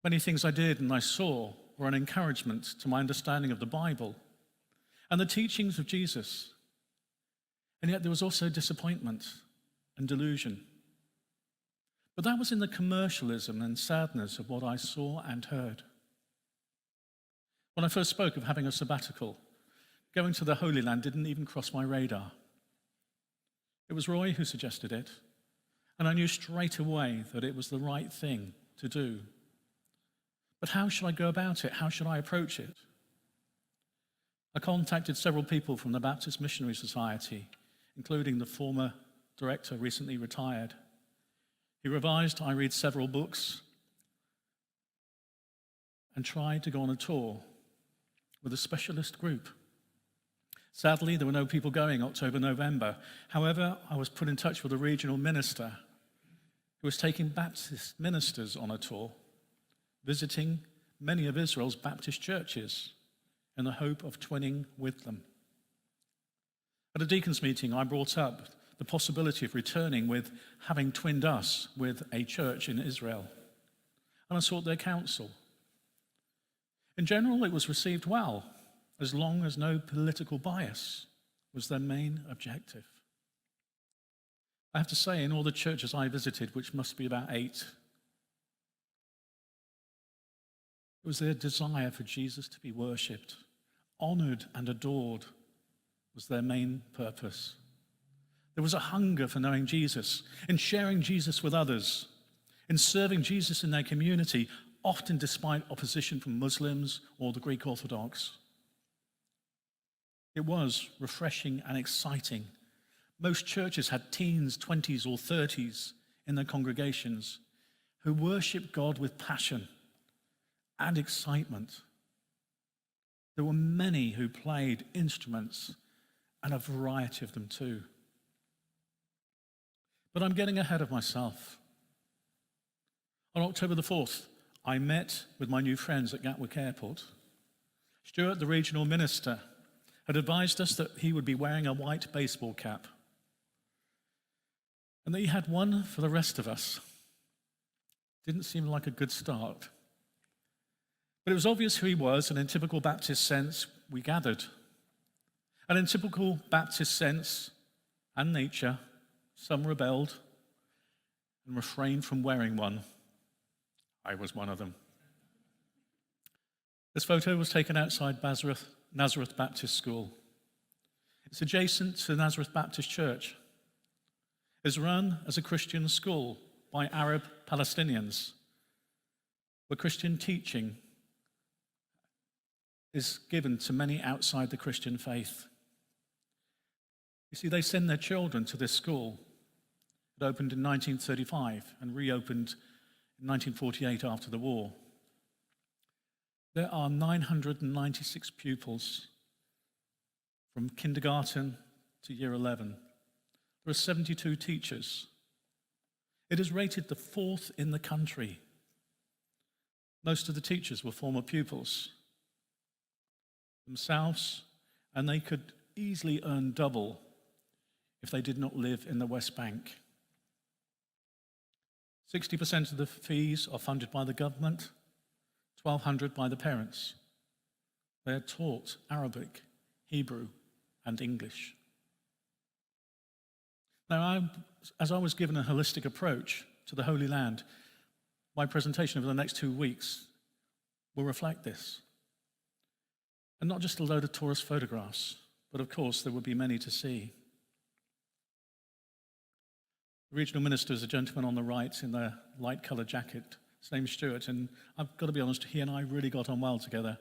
Many things I did and I saw were an encouragement to my understanding of the Bible and the teachings of Jesus. And yet there was also disappointment and delusion. But that was in the commercialism and sadness of what I saw and heard. When I first spoke of having a sabbatical, going to the Holy Land didn't even cross my radar. It was Roy who suggested it, and I knew straight away that it was the right thing to do. But how should I go about it? How should I approach it? I contacted several people from the Baptist Missionary Society, including the former director, recently retired. He revised, I read several books, and tried to go on a tour with a specialist group. Sadly, there were no people going October, November. However, I was put in touch with a regional minister who was taking Baptist ministers on a tour, visiting many of Israel's Baptist churches in the hope of twinning with them. At a deacons meeting, I brought up the possibility of returning with having twinned us with a church in Israel, and I sought their counsel. In general, it was received well, as long as no political bias was their main objective. I have to say, in all the churches I visited, which must be about 8, it was their desire for Jesus to be worshipped, honored and adored was their main purpose. There was a hunger for knowing Jesus, in sharing Jesus with others, in serving Jesus in their community, often despite opposition from Muslims or the Greek Orthodox. It was refreshing and exciting. Most churches had teens, 20s or 30s in their congregations who worshiped God with passion and excitement. There were many who played instruments, and a variety of them too. But I'm getting ahead of myself. On October the 4th, I met with my new friends at Gatwick Airport. Stuart, the regional minister, had advised us that he would be wearing a white baseball cap and that he had one for the rest of us. Didn't seem like a good start. But it was obvious who he was, and in typical Baptist sense, we gathered. And in typical Baptist sense and nature, some rebelled and refrained from wearing one. I was one of them. This photo was taken outside Nazareth Baptist School. It's adjacent to Nazareth Baptist Church. It's run as a Christian school by Arab Palestinians, where Christian teaching is given to many outside the Christian faith. You see, they send their children to this school. It opened in 1935 and reopened in 1948 after the war. There are 996 pupils from kindergarten to year 11. There are 72 teachers. It is rated the 4th in the country. Most of the teachers were former pupils themselves, and they could easily earn double if they did not live in the West Bank. 60% of the fees are funded by the government, 1,200 by the parents. They are taught Arabic, Hebrew, and English. Now, as I was given a holistic approach to the Holy Land, my presentation over the next 2 weeks will reflect this. And not just a load of tourist photographs, but of course there will be many to see. The regional minister is a gentleman on the right in the light-coloured jacket. His name's Stuart, and I've got to be honest, he and I really got on well together.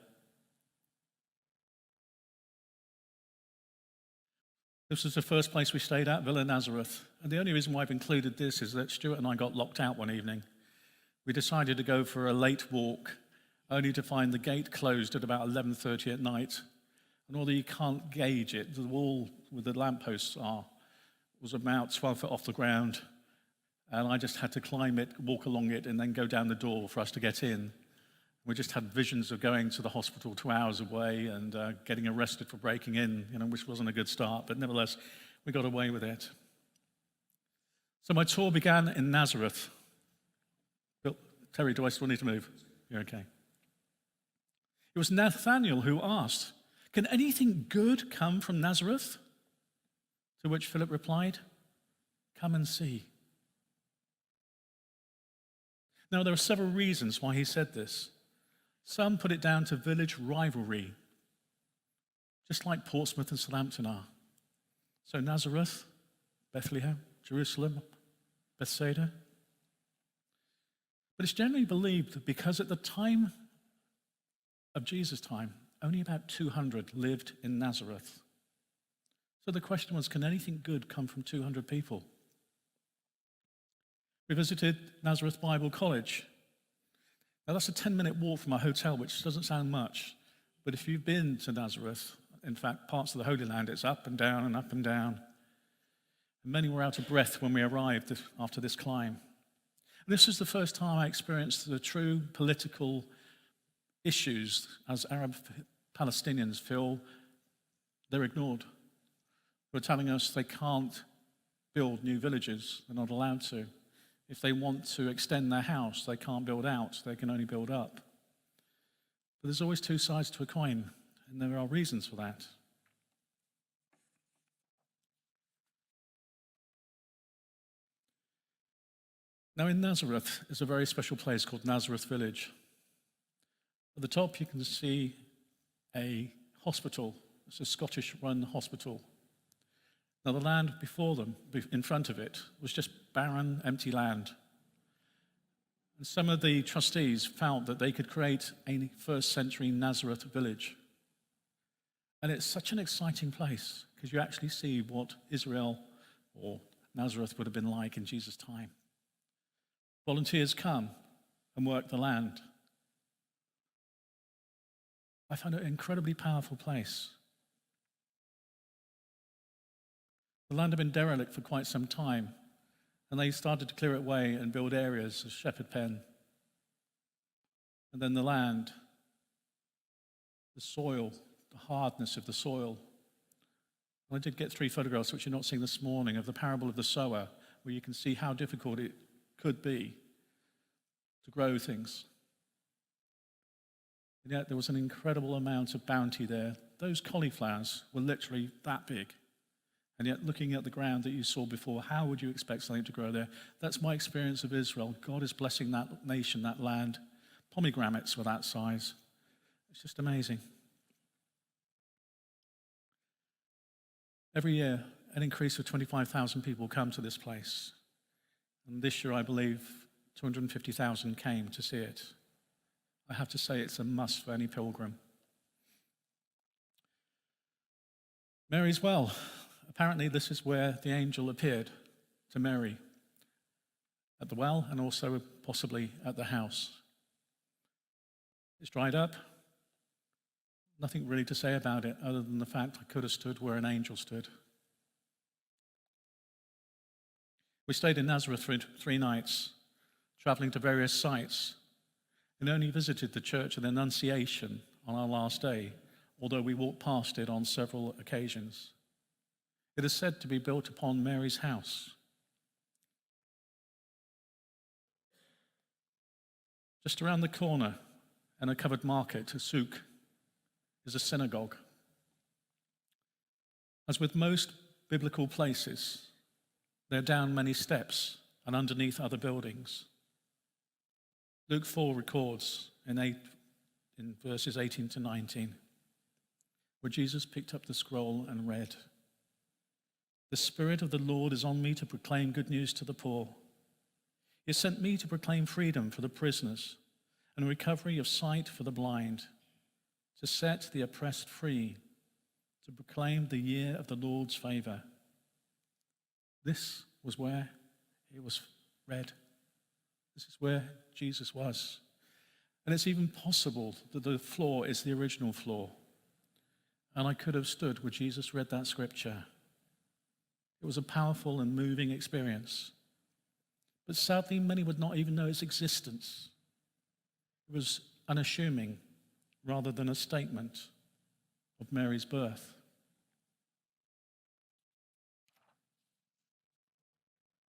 This was the first place we stayed at, Villa Nazareth. And the only reason why I've included this is that Stuart and I got locked out one evening. We decided to go for a late walk, only to find the gate closed at about 11:30 at night. And although you can't gauge it, the wall where the lampposts was about 12 foot off the ground, and I just had to climb it, walk along it, and then go down the door for us to get in. We just had visions of going to the hospital 2 hours away and getting arrested for breaking in, which wasn't a good start, but nevertheless, we got away with it. So my tour began in Nazareth. Terry, do I still need to move? You're okay. It was Nathanael who asked, "Can anything good come from Nazareth?" To which Philip replied, "Come and see." Now, there are several reasons why he said this. Some put it down to village rivalry, just like Portsmouth and Southampton are. So Nazareth, Bethlehem, Jerusalem, Bethsaida. But it's generally believed that because at the time of Jesus' time, only about 200 lived in Nazareth. So the question was, can anything good come from 200 people? We visited Nazareth Bible College. Now that's a 10-minute walk from our hotel, which doesn't sound much. But if you've been to Nazareth, in fact, parts of the Holy Land, it's up and down and up and down. And many were out of breath when we arrived after this climb. And this was the first time I experienced the true political issues as Arab Palestinians feel they're ignored. They're telling us they can't build new villages. They're not allowed to. If they want to extend their house, they can't build out. They can only build up. But there's always two sides to a coin, and there are reasons for that. Now in Nazareth is a very special place called Nazareth Village. At the top you can see a hospital. It's a Scottish-run hospital. Now the land before them, in front of it, was just barren, empty land. And some of the trustees felt that they could create a first-century Nazareth village. And it's such an exciting place because you actually see what Israel or Nazareth would have been like in Jesus' time. Volunteers come and work the land. I found it an incredibly powerful place. The land had been derelict for quite some time, and they started to clear it away and build areas of shepherd pen. And then the land, the soil, the hardness of the soil. And I did get 3 photographs, which you're not seeing this morning, of the parable of the sower, where you can see how difficult it could be to grow things. And yet there was an incredible amount of bounty there. Those cauliflowers were literally that big. And yet looking at the ground that you saw before, how would you expect something to grow there? That's my experience of Israel. God is blessing that nation, that land. Pomegranates were that size. It's just amazing. Every year, an increase of 25,000 people come to this place. And this year, I believe, 250,000 came to see it. I have to say it's a must for any pilgrim. Mary's well. Apparently, this is where the angel appeared to Mary, at the well and also possibly at the house. It's dried up. Nothing really to say about it other than the fact I could have stood where an angel stood. We stayed in Nazareth for 3 nights, traveling to various sites, and only visited the Church of the Annunciation on our last day, although we walked past it on several occasions. It is said to be built upon Mary's house. Just around the corner, in a covered market, a souk, is a synagogue. As with most biblical places, they're down many steps and underneath other buildings. Luke 4 records in verses 18 to 19, where Jesus picked up the scroll and read, "The Spirit of the Lord is on me to proclaim good news to the poor. He has sent me to proclaim freedom for the prisoners and recovery of sight for the blind, to set the oppressed free, to proclaim the year of the Lord's favor." This was where it was read. This is where Jesus was. And it's even possible that the floor is the original floor. And I could have stood where Jesus read that scripture. It was a powerful and moving experience. But sadly, many would not even know its existence. It was unassuming rather than a statement of Mary's birth.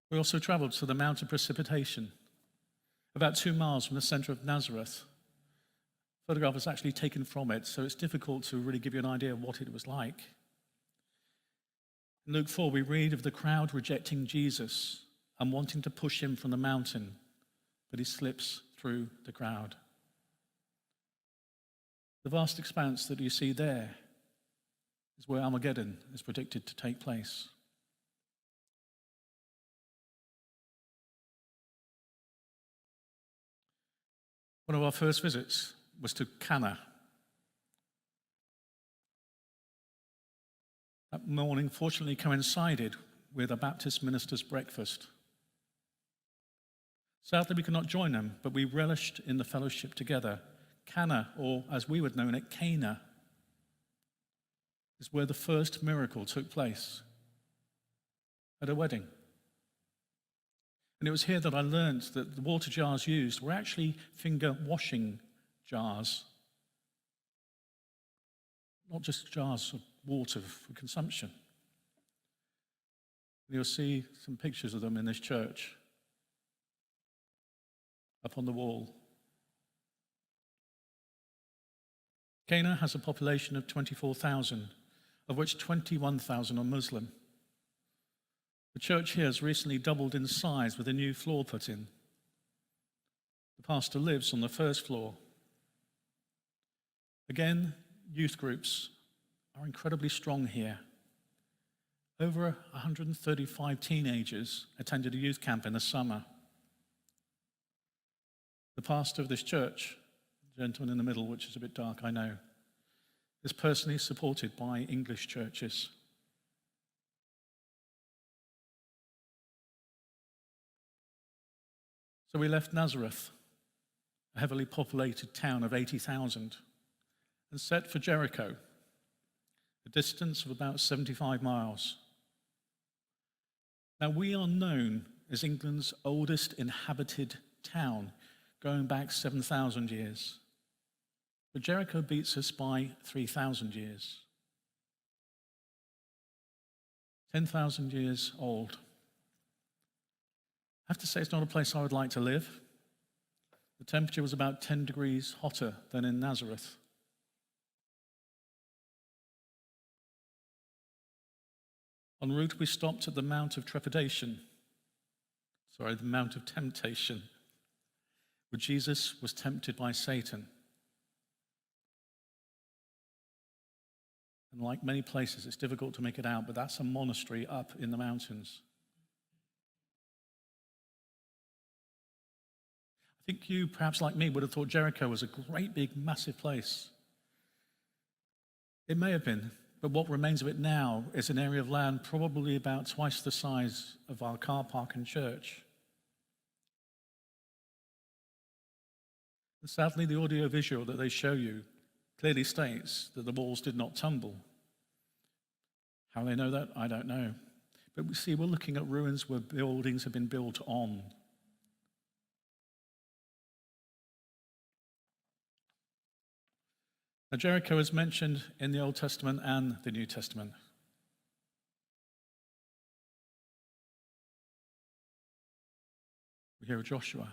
We also traveled to the Mount of Precipitation, about 2 miles from the center of Nazareth, photograph was actually taken from it, so it's difficult to really give you an idea of what it was like. In Luke 4, we read of the crowd rejecting Jesus and wanting to push him from the mountain, but he slips through the crowd. The vast expanse that you see there is where Armageddon is predicted to take place. One of our first visits was to Cana. That morning fortunately coincided with a Baptist minister's breakfast. Sadly, we could not join them, but we relished in the fellowship together. Cana, or as we would know it, Cana, is where the first miracle took place, at a wedding. And it was here that I learned that the water jars used were actually finger washing jars, not just jars of water for consumption. You'll see some pictures of them in this church up on the wall. Cana has a population of 24,000, of which 21,000 are Muslim. The church here has recently doubled in size with a new floor put in. The pastor lives on the first floor. Again, youth groups are incredibly strong here. Over 135 teenagers attended a youth camp in the summer. The pastor of this church, the gentleman in the middle, which is a bit dark, I know, is personally supported by English churches. So we left Nazareth, a heavily populated town of 80,000, and set for Jericho, a distance of about 75 miles. Now, we are known as England's oldest inhabited town, going back 7,000 years. But Jericho beats us by 3,000 years. 10,000 years old. I have to say it's not a place I would like to live. The temperature was about 10 degrees hotter than in Nazareth. En route, we stopped at the Mount of Temptation, where Jesus was tempted by Satan. And like many places, it's difficult to make it out, but that's a monastery up in the mountains. I think you, perhaps like me, would have thought Jericho was a great big massive place. It may have been, but what remains of it now is an area of land probably about twice the size of our car park and church. And sadly, the audio-visual that they show you clearly states that the walls did not tumble. How they know that, I don't know. But we see we're looking at ruins where buildings have been built on. Now, Jericho is mentioned in the Old Testament and the New Testament. We hear of Joshua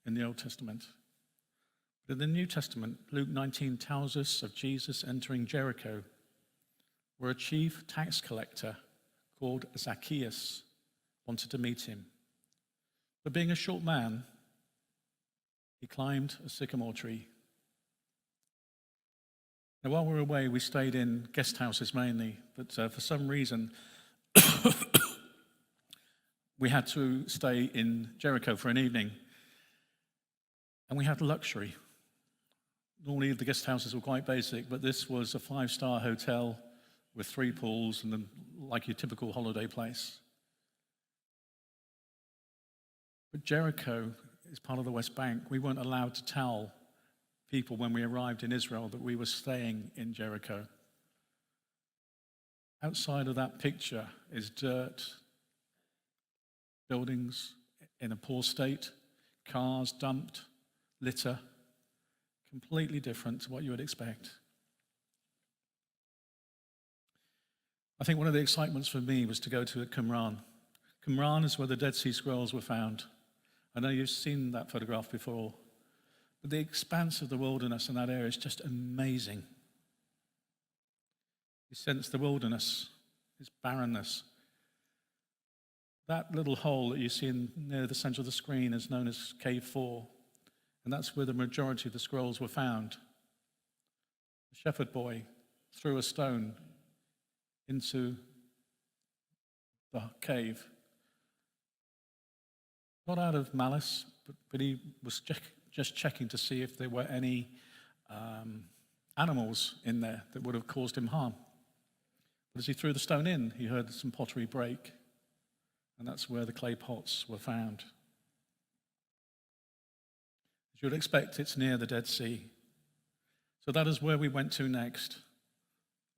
in the Old Testament. But in the New Testament, Luke 19 tells us of Jesus entering Jericho, where a chief tax collector called Zacchaeus wanted to meet him. But being a short man, he climbed a sycamore tree. Now, while we were away, we stayed in guest houses mainly, but for some reason, we had to stay in Jericho for an evening, and we had luxury. Normally, the guest houses were quite basic, but this was a 5-star hotel with 3 pools and then like your typical holiday place. But Jericho is part of the West Bank. We weren't allowed to tell people when we arrived in Israel that we were staying in Jericho. Outside of that picture is dirt, buildings in a poor state, cars dumped, litter, completely different to what you would expect. I think one of the excitements for me was to go to Qumran. Qumran is where the Dead Sea Scrolls were found. I know you've seen that photograph before. But the expanse of the wilderness in that area is just amazing. You sense the wilderness, its barrenness. That little hole that you see near the center of the screen is known as Cave 4, and that's where the majority of the scrolls were found. The shepherd boy threw a stone into the cave, not out of malice, but he was just checking to see if there were any animals in there that would have caused him harm. But as he threw the stone in, he heard some pottery break, and that's where the clay pots were found. As you would expect, it's near the Dead Sea. So that is where we went to next.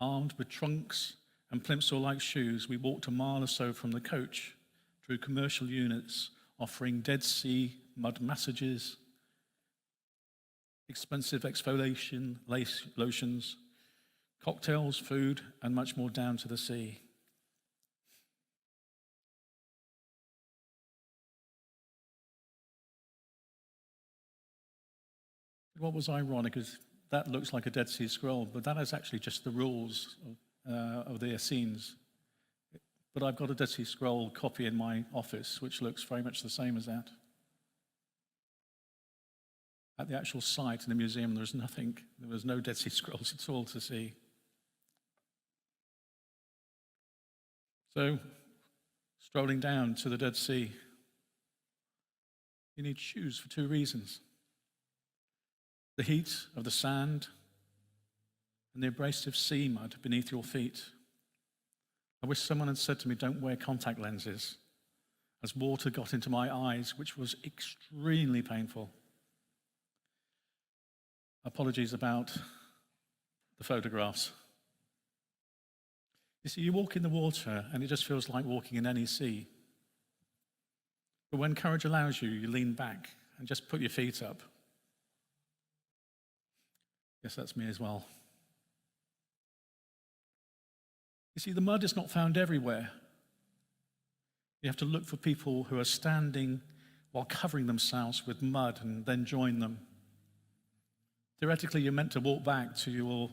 Armed with trunks and plimsoll-like shoes, we walked a mile or so from the coach through commercial units offering Dead Sea mud massages, expensive exfoliation lotions, cocktails, food, and much more down to the sea. What was ironic is that looks like a Dead Sea Scroll, but that is actually just the rules of the Essenes. But I've got a Dead Sea Scroll copy in my office, which looks very much the same as that. At the actual site in the museum, there was nothing. There was no Dead Sea Scrolls at all to see. So, strolling down to the Dead Sea, you need shoes for two reasons. The heat of the sand and the abrasive sea mud beneath your feet. I wish someone had said to me, don't wear contact lenses, as water got into my eyes, which was extremely painful. Apologies about the photographs. You see, you walk in the water and it just feels like walking in any sea. But when courage allows you, you lean back and just put your feet up. Yes, that's me as well. You see, the mud is not found everywhere. You have to look for people who are standing while covering themselves with mud and then join them. Theoretically, you're meant to walk back to your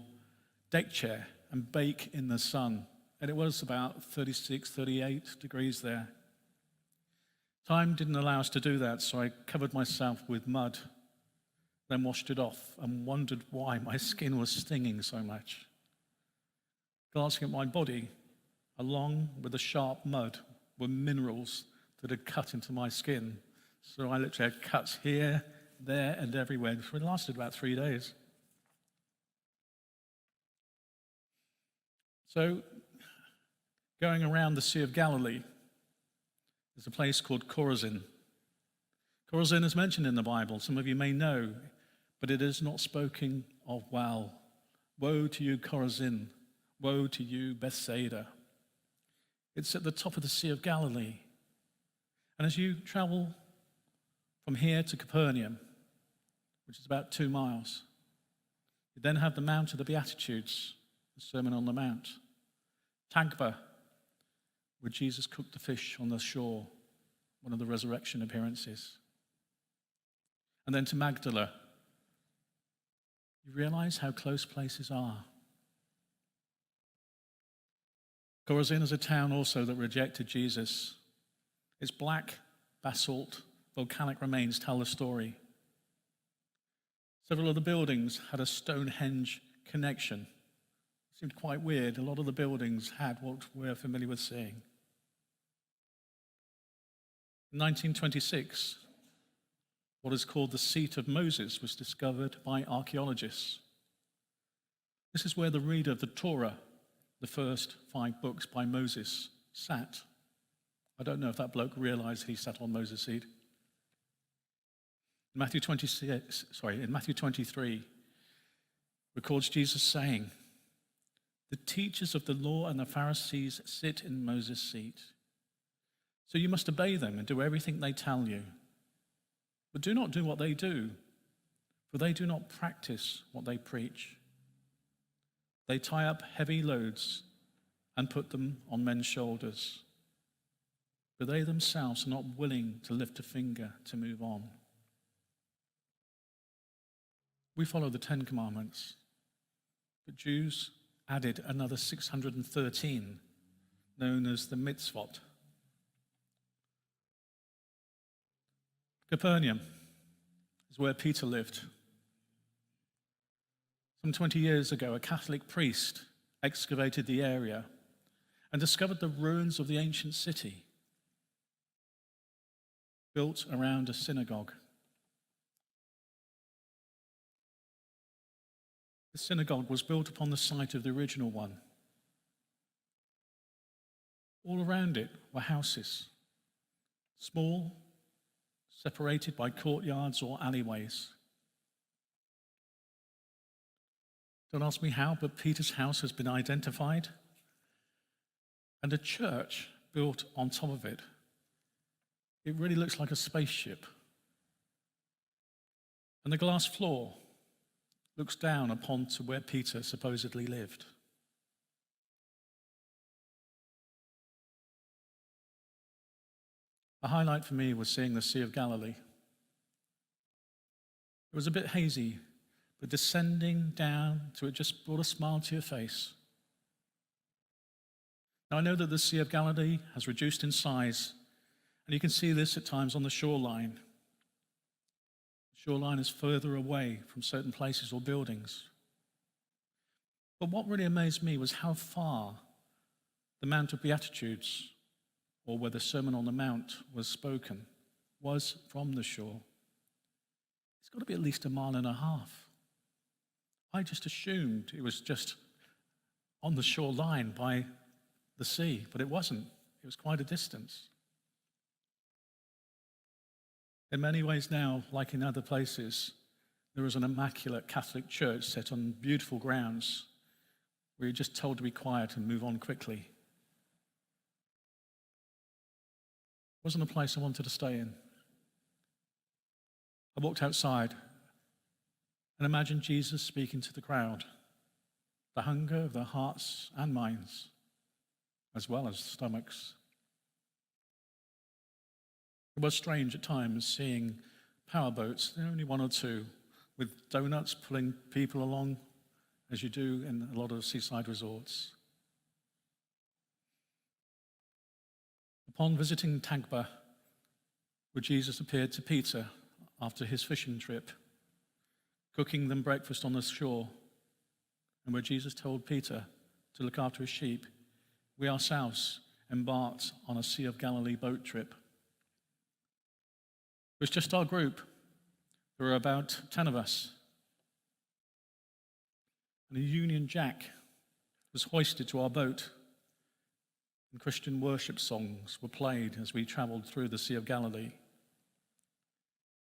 deck chair and bake in the sun. And it was about 36, 38 degrees there. Time didn't allow us to do that, so I covered myself with mud, then washed it off and wondered why my skin was stinging so much. Glancing at my body, along with the sharp mud, were minerals that had cut into my skin. So I literally had cuts here, there, and everywhere. It lasted about 3 days. So, going around the Sea of Galilee, there's a place called Chorazin. Chorazin is mentioned in the Bible. Some of you may know, but it is not spoken of well. Woe to you, Chorazin. Woe to you, Bethsaida. It's at the top of the Sea of Galilee. And as you travel from here to Capernaum, which is about 2 miles, you then have the Mount of the Beatitudes, the Sermon on the Mount. Tagba, where Jesus cooked the fish on the shore, one of the resurrection appearances. And then to Magdala. You realize how close places are. Chorazin is a town also that rejected Jesus. Its black basalt volcanic remains tell the story. Several of the buildings had a Stonehenge connection. It seemed quite weird. A lot of the buildings had what we're familiar with seeing. In 1926, what is called the Seat of Moses was discovered by archaeologists. This is where the reader of the Torah, the first 5 books by Moses, sat. I don't know if that bloke realized he sat on Moses' seat. In Matthew 23, records Jesus saying, "The teachers of the law and the Pharisees sit in Moses' seat. So you must obey them and do everything they tell you. But do not do what they do, for they do not practice what they preach. They tie up heavy loads and put them on men's shoulders, but they themselves are not willing to lift a finger to move on." We follow the Ten Commandments, but Jews added another 613, known as the mitzvot. Capernaum is where Peter lived. Some 20 years ago, a Catholic priest excavated the area and discovered the ruins of the ancient city, built around a synagogue. The synagogue was built upon the site of the original one. All around it were houses, small, separated by courtyards or alleyways. Don't ask me how, but Peter's house has been identified, and a church built on top of it. It really looks like a spaceship. And the glass floor looks down upon to where Peter supposedly lived. A highlight for me was seeing the Sea of Galilee. It was a bit hazy, but descending down to it just brought a smile to your face. Now, I know that the Sea of Galilee has reduced in size, and you can see this at times on the shoreline. The shoreline is further away from certain places or buildings. But what really amazed me was how far the Mount of Beatitudes, or where the Sermon on the Mount was spoken, was from the shore. It's got to be at least 1.5 miles. I just assumed it was just on the shoreline by the sea, but it wasn't. It was quite a distance. In many ways now, like in other places, there is an immaculate Catholic church set on beautiful grounds where you're just told to be quiet and move on quickly. It wasn't a place I wanted to stay in. I walked outside and imagined Jesus speaking to the crowd, the hunger of their hearts and minds, as well as stomachs. It was strange at times seeing powerboats, there are only one or two, with donuts pulling people along, as you do in a lot of seaside resorts. Upon visiting Tagba, where Jesus appeared to Peter after his fishing trip, cooking them breakfast on the shore, and where Jesus told Peter to look after his sheep, we ourselves embarked on a Sea of Galilee boat trip. It was just our group. There were about 10 of us. And a Union Jack was hoisted to our boat, and Christian worship songs were played as we traveled through the Sea of Galilee.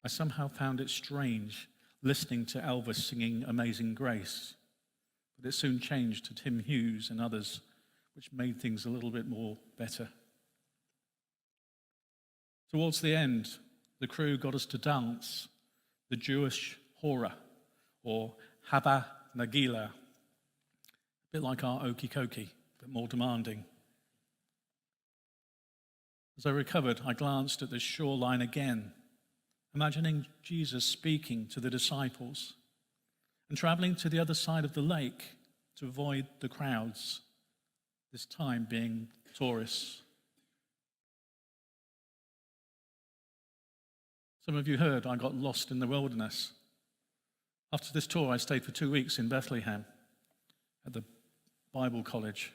I somehow found it strange listening to Elvis singing Amazing Grace, but it soon changed to Tim Hughes and others, which made things a little bit more better. Towards the end, the crew got us to dance the Jewish hora, or Haba Nagila, a bit like our Okie Kokie, but more demanding. As I recovered, I glanced at the shoreline again, imagining Jesus speaking to the disciples and traveling to the other side of the lake to avoid the crowds, this time being tourists. Some of you heard I got lost in the wilderness. After this tour, I stayed for 2 weeks in Bethlehem at the Bible College.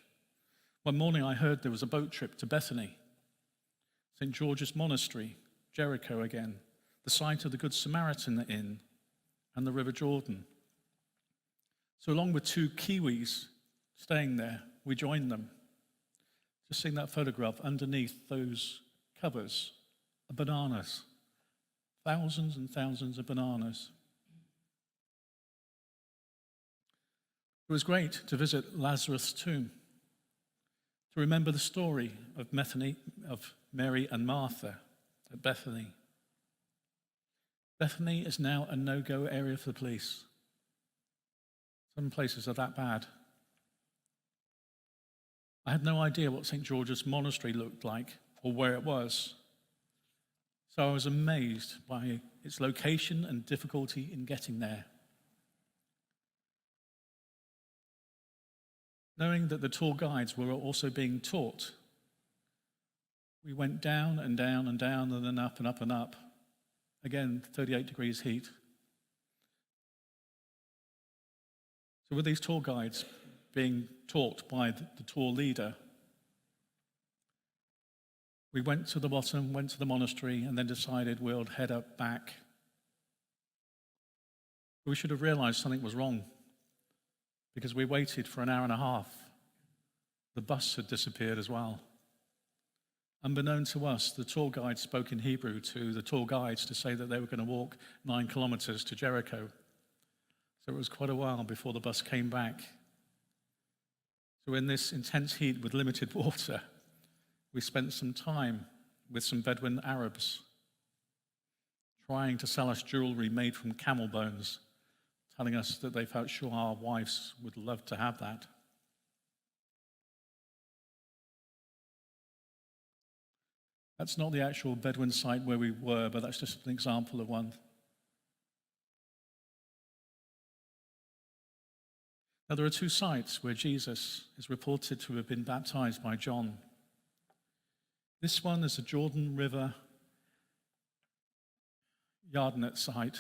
One morning I heard there was a boat trip to Bethany, St. George's Monastery, Jericho again, the site of the Good Samaritan Inn, and the River Jordan. So along with 2 Kiwis staying there, we joined them. Just seeing that photograph, underneath those covers are bananas. Thousands and thousands of bananas. It was great to visit Lazarus' tomb, to remember the story of Mary and Martha at Bethany. Bethany is now a no-go area for the police. Some places are that bad. I had no idea what St. George's Monastery looked like or where it was. So I was amazed by its location and difficulty in getting there. Knowing that the tour guides were also being taught, we went down and down and down and then up and up and up. Again, 38 degrees heat. So with these tour guides being taught by the tour leader, we went to the bottom, went to the monastery, and then decided we'll head up back. We should have realized something was wrong because we waited for an hour and a half. The bus had disappeared as well. Unbeknown to us, the tour guide spoke in Hebrew to the tour guides to say that they were going to walk 9 kilometers to Jericho. So it was quite a while before the bus came back. So in this intense heat with limited water, we spent some time with some Bedouin Arabs trying to sell us jewelry made from camel bones, telling us that they felt sure our wives would love to have that. That's not the actual Bedouin site where we were, but that's just an example of one. Now, there are 2 sites where Jesus is reported to have been baptized by John. This one is the Jordan River Yardenit site.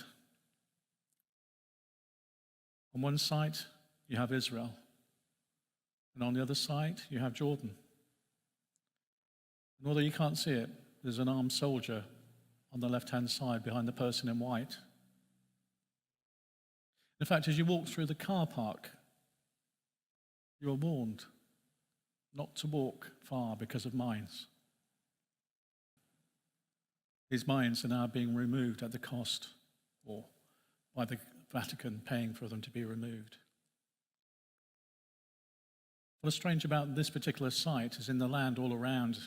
On one site, you have Israel, and on the other side, you have Jordan. And although you can't see it, there's an armed soldier on the left-hand side behind the person in white. In fact, as you walk through the car park, you are warned not to walk far because of mines. These mines are now being removed at the cost, or by the Vatican paying for them to be removed. What's strange about this particular site is in the land all around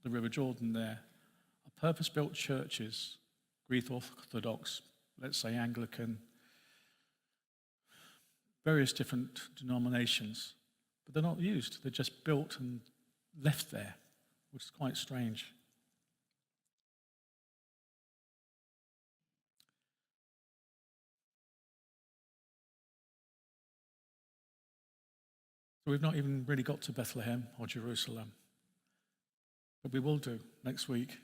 the River Jordan there are purpose-built churches, Greek Orthodox, let's say Anglican, various different denominations, but they're not used. They're just built and left there, which is quite strange. So we've not even really got to Bethlehem or Jerusalem, but we will do next week.